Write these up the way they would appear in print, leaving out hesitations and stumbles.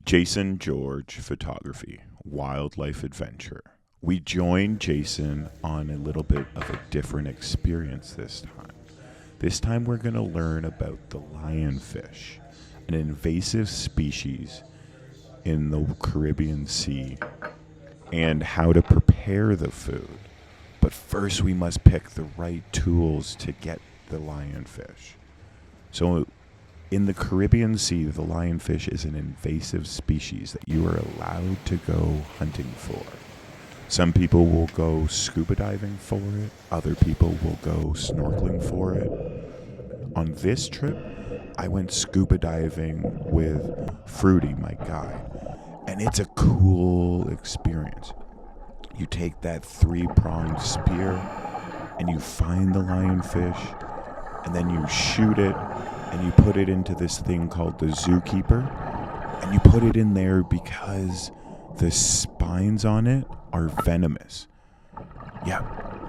Jason George Photography, Wildlife Adventure. We joined Jason on a little bit of a different experience this time. This time we're going to learn about the lionfish, an invasive species in the Caribbean Sea, and how to prepare the food. But first we must pick the right tools to get the lionfish. So in the Caribbean Sea, the lionfish is an invasive species that you are allowed to go hunting for. Some people will go scuba diving for it. Other people will go snorkeling for it. On this trip, I went scuba diving with Fruity, my guide. And it's a cool experience. You take that 3-pronged spear and you find the lionfish and then you shoot it and you put it into this thing called the zookeeper, and you put it in there because the spines on it are venomous. Yeah,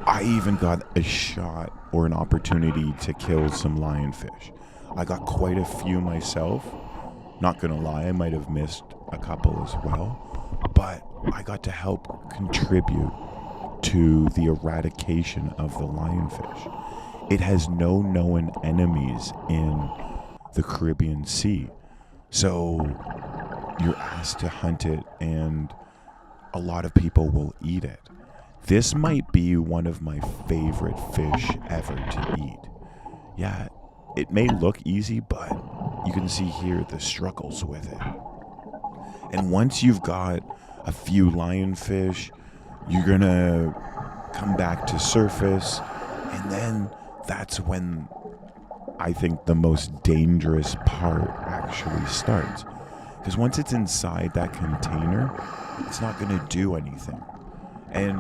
I even got a shot or an opportunity to kill some lionfish. I got quite a few myself. Not gonna lie, I might have missed a couple as well, but I got to help contribute to the eradication of the lionfish. It has no known enemies in the Caribbean Sea. So you're asked to hunt it and a lot of people will eat it. This might be one of my favorite fish ever to eat. Yeah, it may look easy, but you can see here the struggles with it. And once you've got a few lionfish, you're gonna come back to surface, and then that's when I think the most dangerous part actually starts. Because once it's inside that container, it's not going to do anything. And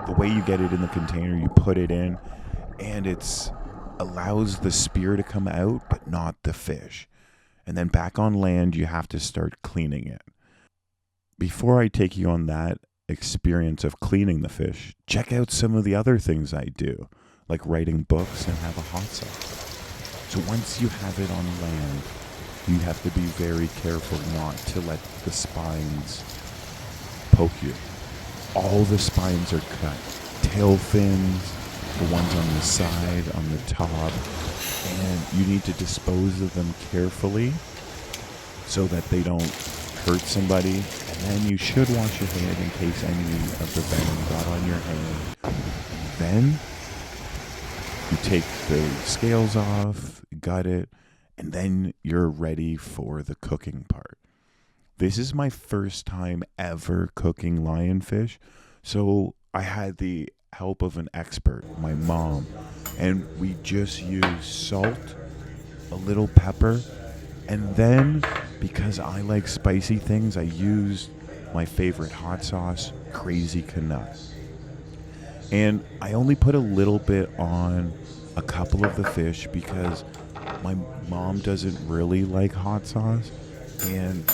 the way you get it in the container, you put it in, and it allows the spear to come out, but not the fish. And then back on land, you have to start cleaning it. Before I take you on that experience of cleaning the fish, check out some of the other things I do, like writing books and have a hot sauce. So once you have it on land, you have to be very careful not to let the spines poke you. All the spines are cut. Tail fins, the ones on the side, on the top, and you need to dispose of them carefully so that they don't hurt somebody. And then you should wash your hand in case any of the venom got on your hand. Then you take the scales off, gut it, and then you're ready for the cooking part. This is my first time ever cooking lionfish, so I had the help of an expert, my mom, and we just used salt, a little pepper, and then because I like spicy things, I used my favorite hot sauce, Crazy Canuck. And I only put a little bit on a couple of the fish because my mom doesn't really like hot sauce, and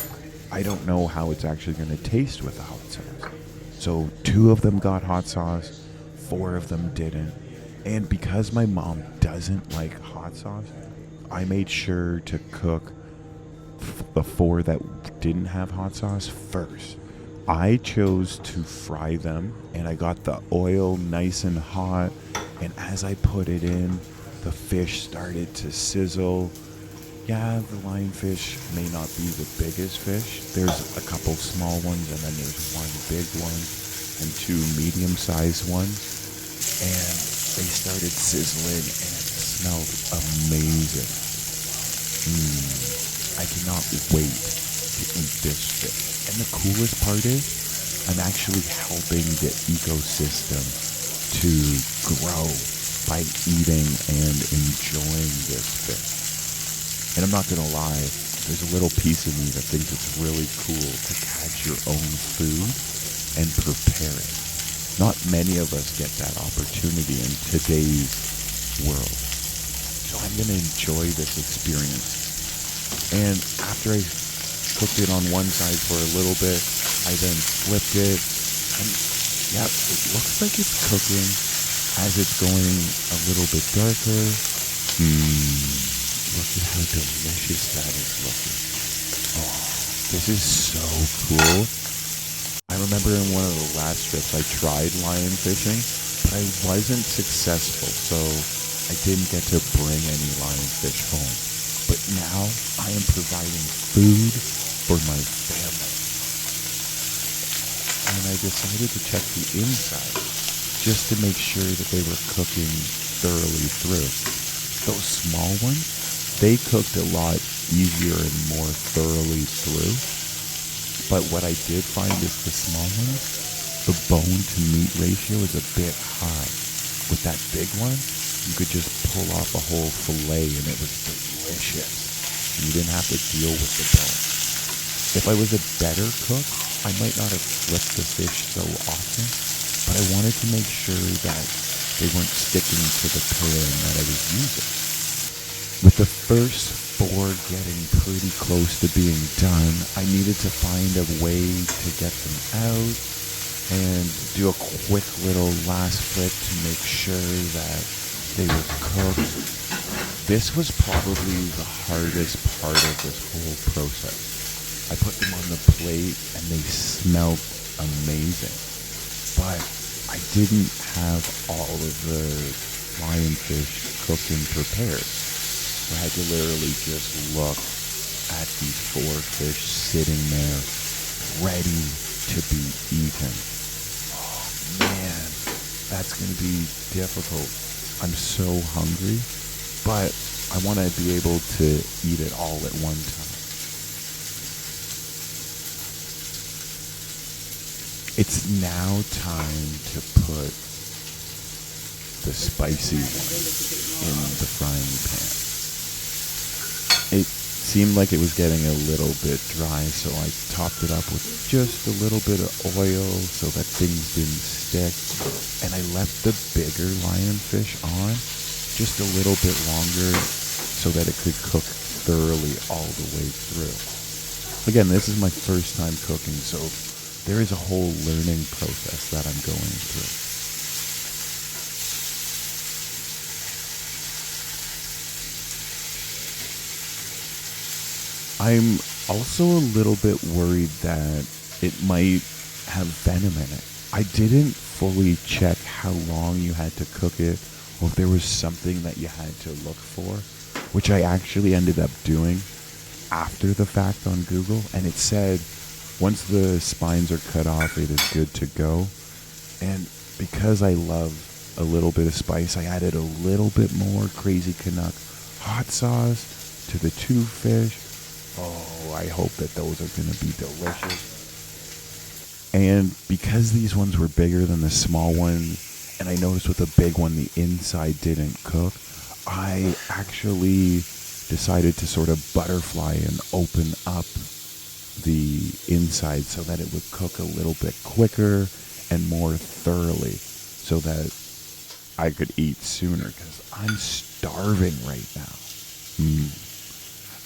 I don't know how it's actually going to taste with the hot sauce. So 2 of them got hot sauce, 4 of them didn't. And because my mom doesn't like hot sauce, I made sure to cook the 4 that didn't have hot sauce first. I chose to fry them, and I got the oil nice and hot, and as I put it in, the fish started to sizzle. Yeah, the lionfish may not be the biggest fish. There's a couple small ones, and then there's 1 big one and 2 medium-sized ones, and they started sizzling, and it smelled amazing. I cannot wait to eat this fish. And the coolest part is, I'm actually helping the ecosystem to grow by eating and enjoying this fish. And I'm not going to lie, there's a little piece of me that thinks it's really cool to catch your own food and prepare it. Not many of us get that opportunity in today's world. So I'm going to enjoy this experience. And after I cooked it on one side for a little bit, I then flipped it, and yeah, it looks like it's cooking. As it's going a little bit darker, look at how delicious that is looking. Oh, This is so cool. I remember in one of the last trips I tried lion fishing, but I wasn't successful, so I didn't get to bring any lionfish home. But now I am providing food for my family. And I decided to check the inside just to make sure that they were cooking thoroughly through. Those small ones, they cooked a lot easier and more thoroughly through. But what I did find is the small ones, the bone to meat ratio is a bit high. With that big one, you could just pull off a whole fillet and it was delicious. You didn't have to deal with the bone. If I was a better cook, I might not have flipped the fish so often, but I wanted to make sure that they weren't sticking to the pan that I was using. With the first 4 getting pretty close to being done, I needed to find a way to get them out and do a quick little last flip to make sure that they were cooked. This was probably the hardest part of this whole process. I put them on the plate and they smelled amazing, but I didn't have all of the lionfish cooked and prepared. I had to literally just look at these 4 fish sitting there ready to be eaten. Oh man, that's going to be difficult. I'm so hungry, but I want to be able to eat it all at one time. It's now time to put the spicy one in the frying pan. It seemed like it was getting a little bit dry, so I topped it up with just a little bit of oil so that things didn't stick. And I left the bigger lionfish on just a little bit longer so that it could cook thoroughly all the way through. Again, this is my first time cooking, so there is a whole learning process that I'm going through. I'm also a little bit worried that it might have venom in it. I didn't fully check how long you had to cook it or if there was something that you had to look for, which I actually ended up doing after the fact on Google, and it said once the spines are cut off, it is good to go. And because I love a little bit of spice, I added a little bit more Crazy Canuck hot sauce to the 2 fish. Oh, I hope that those are going to be delicious. And because these ones were bigger than the small ones, and I noticed with the big one the inside didn't cook, I actually decided to sort of butterfly and open up the inside so that it would cook a little bit quicker and more thoroughly so that I could eat sooner because I'm starving right now.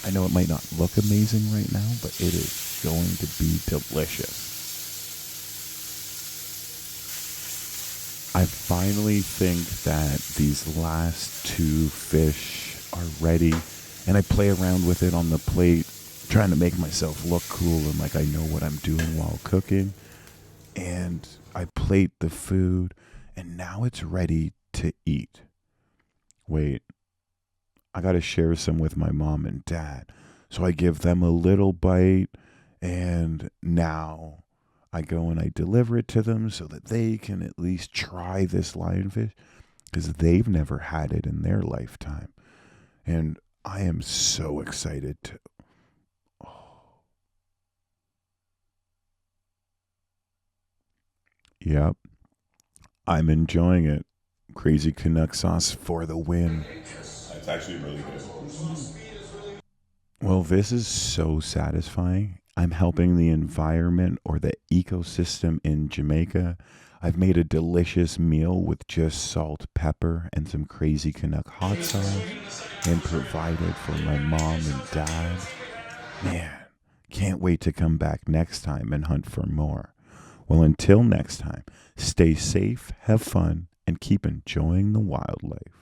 I know it might not look amazing right now, but it is going to be delicious. I finally think that these last 2 fish are ready, and I play around with it on the plate, trying to make myself look cool and like I know what I'm doing while cooking. And I plate the food, and now it's ready to eat. Wait, I got to share some with my mom and dad. So I give them a little bite, and now I go and I deliver it to them so that they can at least try this lionfish because they've never had it in their lifetime. And I am so excited to. Oh. Yep, I'm enjoying it. Crazy Canuck sauce for the win. It's actually really good. Well, this is so satisfying. I'm helping the environment or the ecosystem in Jamaica. I've made a delicious meal with just salt, pepper, and some Crazy Canuck hot sauce and provided for my mom and dad. Man, can't wait to come back next time and hunt for more. Well, until next time, stay safe, have fun, and keep enjoying the wildlife.